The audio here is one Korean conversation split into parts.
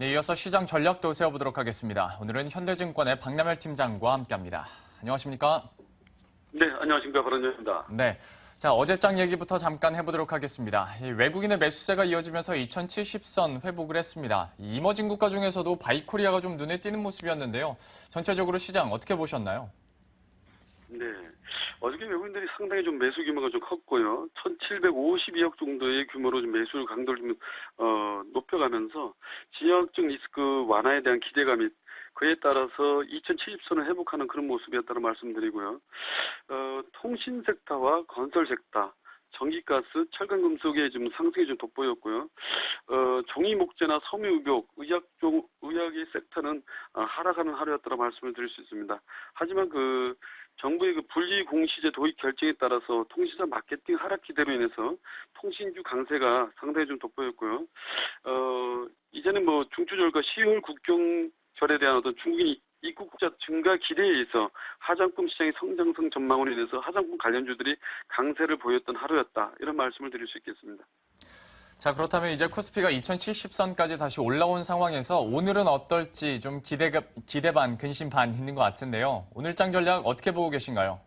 네, 이어서 시장 전략도 세워보도록 하겠습니다. 오늘은 현대증권의 박남열 팀장과 함께합니다. 안녕하십니까? 네, 안녕하십니까. 박원준입니다. 네. 자, 어제장 얘기부터 잠깐 해보도록 하겠습니다. 외국인의 매수세가 이어지면서 2070선 회복을 했습니다. 이머징 국가 중에서도 바이코리아가 좀 눈에 띄는 모습이었는데요. 전체적으로 시장 어떻게 보셨나요? 네. 어저께 외국인들이 상당히 좀 매수 규모가 좀 컸고요. 1,752억 정도의 규모로 좀 매수 강도를 좀, 높여가면서 지역적 리스크 완화에 대한 기대감이 그에 따라서 2070선을 회복하는 그런 모습이었다는 말씀드리고요. 통신 섹터와 건설 섹터, 전기가스, 철강 금속의 좀 상승이 좀 돋보였고요. 종이 목재나 섬유 의복, 의학의 섹터는 하락하는 하루였다고 말씀을 드릴 수 있습니다. 하지만 정부의 분리 공시제 도입 결정에 따라서 통신사 마케팅 하락 기대로 인해서 통신주 강세가 상당히 좀 돋보였고요. 이제는 중추절과 10월 국경절에 대한 어떤 중국인 입국자 증가 기대에 의해서 화장품 시장의 성장성 전망으로 인해서 화장품 관련주들이 강세를 보였던 하루였다. 이런 말씀을 드릴 수 있겠습니다. 자, 그렇다면 이제 코스피가 2070선까지 다시 올라온 상황에서 오늘은 어떨지 좀 기대 반, 근심 반 있는 것 같은데요. 오늘장 전략 어떻게 보고 계신가요?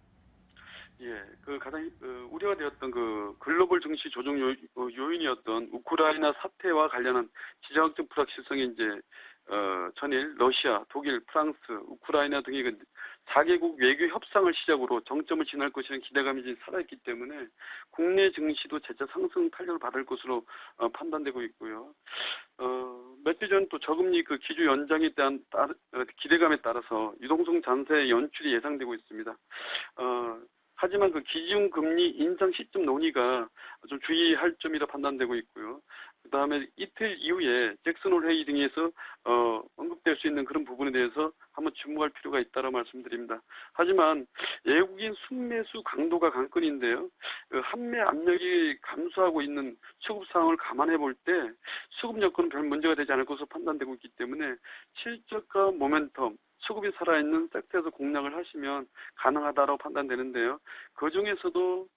예, 가장 우려가 되었던 글로벌 증시 조정 요인이었던 우크라이나 사태와 관련한 지정학적 불확실성이 이제 전일 러시아, 독일, 프랑스, 우크라이나 등의 4개국 외교 협상을 시작으로 정점을 지날 것이라는 기대감이 이제 살아있기 때문에 국내 증시도 재차 상승 탄력을 받을 것으로 판단되고 있고요. 며칠 전 또 저금리 기조 연장에 대한 기대감에 따라서 유동성 잔세 연출이 예상되고 있습니다. 하지만 기준금리 인상 시점 논의가 좀 주의할 점이라 판단되고 있고요. 그다음에 이틀 이후에 잭슨홀 회의 등에서 언급될 수 있는 그런 부분에 대해서 한번 주목할 필요가 있다고 말씀드립니다. 하지만 외국인 순매수 강도가 관건인데요. 환매 압력이 감소하고 있는 수급 상황을 감안해 볼 때 수급 여건은 별 문제가 되지 않을 것으로 판단되고 있기 때문에 실적과 모멘텀 수급이 살아있는 섹터에서 공략을 하시면 가능하다고 판단되는데요. 그 중에서도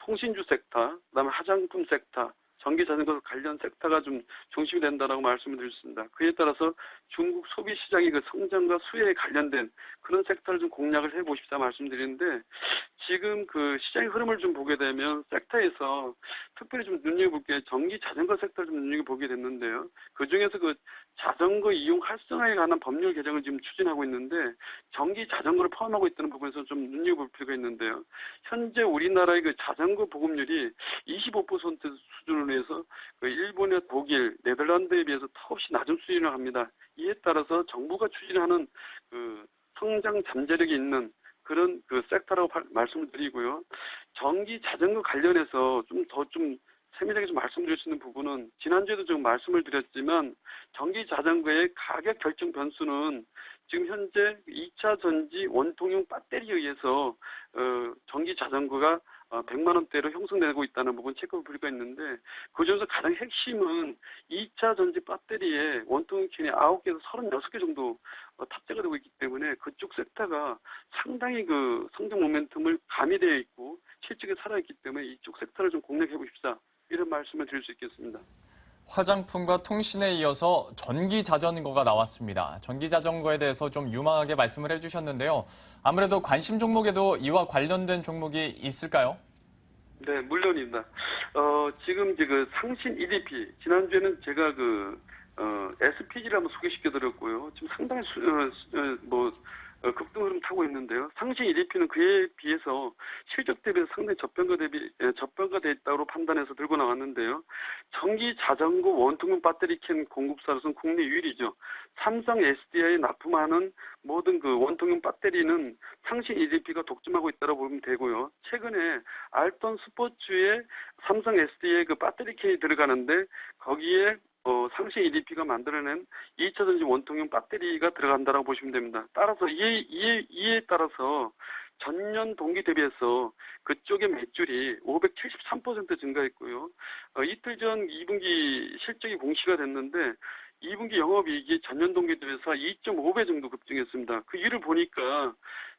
통신주 섹터, 그다음에 화장품 섹터, 전기자전거 관련 섹터가 좀 중심이 된다라고 말씀을 드렸습니다. 그에 따라서 중국 소비 시장의 성장과 수혜에 관련된 그런 섹터를 좀 공략을 해보십사 말씀드리는데 지금 시장의 흐름을 좀 보게 되면 섹터에서 특별히 좀 눈여겨볼 게 전기 자전거 섹터를 좀 눈여겨보게 됐는데요. 그 중에서 자전거 이용 활성화에 관한 법률 개정을 지금 추진하고 있는데 전기 자전거를 포함하고 있다는 부분에서 좀 눈여겨볼 필요가 있는데요. 현재 우리나라의 자전거 보급률이 25% 수준으로 해서 일본의 독일, 네덜란드에 비해서 턱없이 낮은 수준을 합니다. 이에 따라서 정부가 추진하는 성장 잠재력이 있는 그런 섹터라고 말씀을 드리고요. 전기 자전거 관련해서 좀 세밀하게 좀 말씀드릴 수 있는 부분은 지난주에도 좀 말씀을 드렸지만 전기 자전거의 가격 결정 변수는 지금 현재 2차 전지 원통형 배터리에 의해서 전기 자전거가 100만 원대로 형성되고 있다는 부분 체크볼 필요가 있는데 그중에서 가장 핵심은 2차 전지 배터리에 원통형 캔이 9개에서 36개 정도 탑재가 되고 있기 때문에 그쪽 섹터가 상당히 성장 모멘텀을 가미되어 있고 실적이 살아있기 때문에 이쪽 섹터를 좀 공략해 보십사 이런 말씀을 드릴 수 있겠습니다. 화장품과 통신에 이어서 전기 자전거가 나왔습니다. 전기 자전거에 대해서 좀 유망하게 말씀을 해주셨는데요. 아무래도 관심 종목에도 이와 관련된 종목이 있을까요? 네, 물론입니다. 지금 이제 상신 EDP 지난주에는 제가 SPG를 한번 소개시켜드렸고요. 지금 상당히 급등 흐름 타고 있는데요. 상신 EDP는 그에 비해서 실적 대비해서 상당히 저평가돼 있다고 판단해서 들고 나왔는데요. 전기 자전거 원통형 배터리 캔 공급사로서는 국내 유일이죠. 삼성 SDI에 납품하는 모든 원통형 배터리는 상신 EDP가 독점하고 있다고 보면 되고요. 최근에 알톤 스포츠에 삼성 SDI의 배터리 캔이 들어가는데 거기에 상시 EDP가 만들어낸 2차 전지 원통형 배터리가 들어간다고 보시면 됩니다. 따라서 이에 따라서 전년 동기 대비해서 그쪽의 매출이 573% 증가했고요. 이틀 전 2분기 실적이 공시가 됐는데 2분기 영업이익이 전년 동기 대비해서 2.5배 정도 급증했습니다. 그 이유를 보니까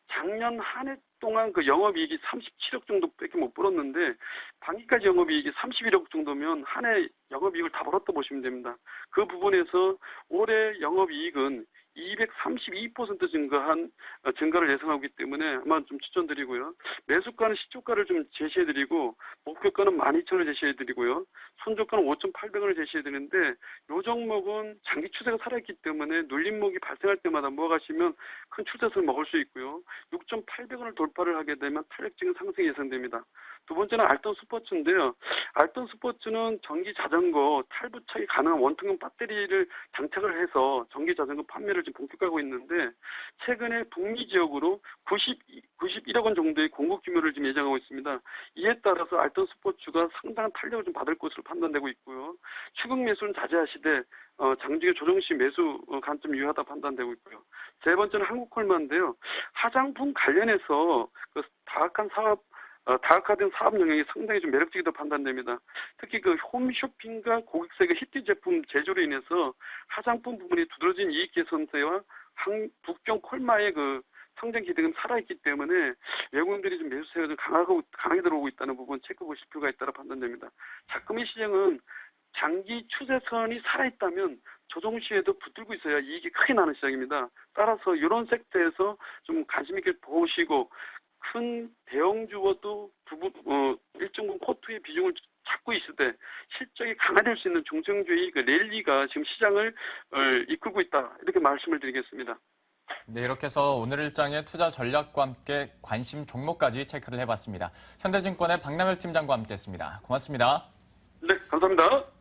작년 한 해 동안 그 영업이익이 37억 정도밖에 못 벌었는데 반기까지 영업이익이 31억 정도면 한 해 영업이익을 다 벌었다 보시면 됩니다. 그 부분에서 올해 영업이익은 232% 증가를 예상하기 때문에 아마 좀 추천드리고요. 매수가는 시초가를 좀 제시해드리고 목표가는 12,000원을 제시해드리고요. 손절가는 5,800원을 제시해드리는데 이 종목은 장기 추세가 살아있기 때문에 눌림목이 발생할 때마다 모아가시면 큰 추세선을 먹을 수 있고요. 6,800원을 돌파를 하게 되면 탄력적인 상승이 예상됩니다. 두 번째는 알턴 스포츠인데요. 알턴 스포츠는 전기 자전거 탈부착이 가능한 원통형 배터리를 장착을 해서 전기 자전거 판매를 지금 본격화하고 있는데 최근에 북미 지역으로 91억 원 정도의 공급 규모를 지금 예상하고 있습니다. 이에 따라서 알턴 스포츠가 상당한 탄력을 좀 받을 것으로 판단되고 있고요. 추격 매수는 자제하시되 장중에 조정 시 매수 관점이 유효하다 판단되고 있고요. 세 번째는 한국콜마인데요. 화장품 관련해서 그 다각화된 사업 영역이 상당히 좀 매력적이다 판단됩니다. 특히 그 홈쇼핑과 고객사의 히트 제품 제조로 인해서 화장품 부분이 두드러진 이익 개선세와 북경 콜마의 그 성장 기대는 살아있기 때문에 외국인들이 좀 매수세가 좀 강하게 들어오고 있다는 부분 체크보실 필요가 있다고 판단됩니다. 자금의 시장은 장기 추세선이 살아있다면 조정 시에도 붙들고 있어야 이익이 크게 나는 시장입니다. 따라서 이런 섹터에서 좀 관심 있게 보시고 큰 대형주와도 일정 부분 포트의 비중을 잡고 있을 때 실적이 강화될 수 있는 중성주의 그 랠리가 지금 시장을 이끌고 있다. 이렇게 말씀을 드리겠습니다. 네, 이렇게 해서 오늘 일장의 투자 전략과 함께 관심 종목까지 체크를 해봤습니다. 현대증권의 박남열 팀장과 함께했습니다. 고맙습니다. 네, 감사합니다.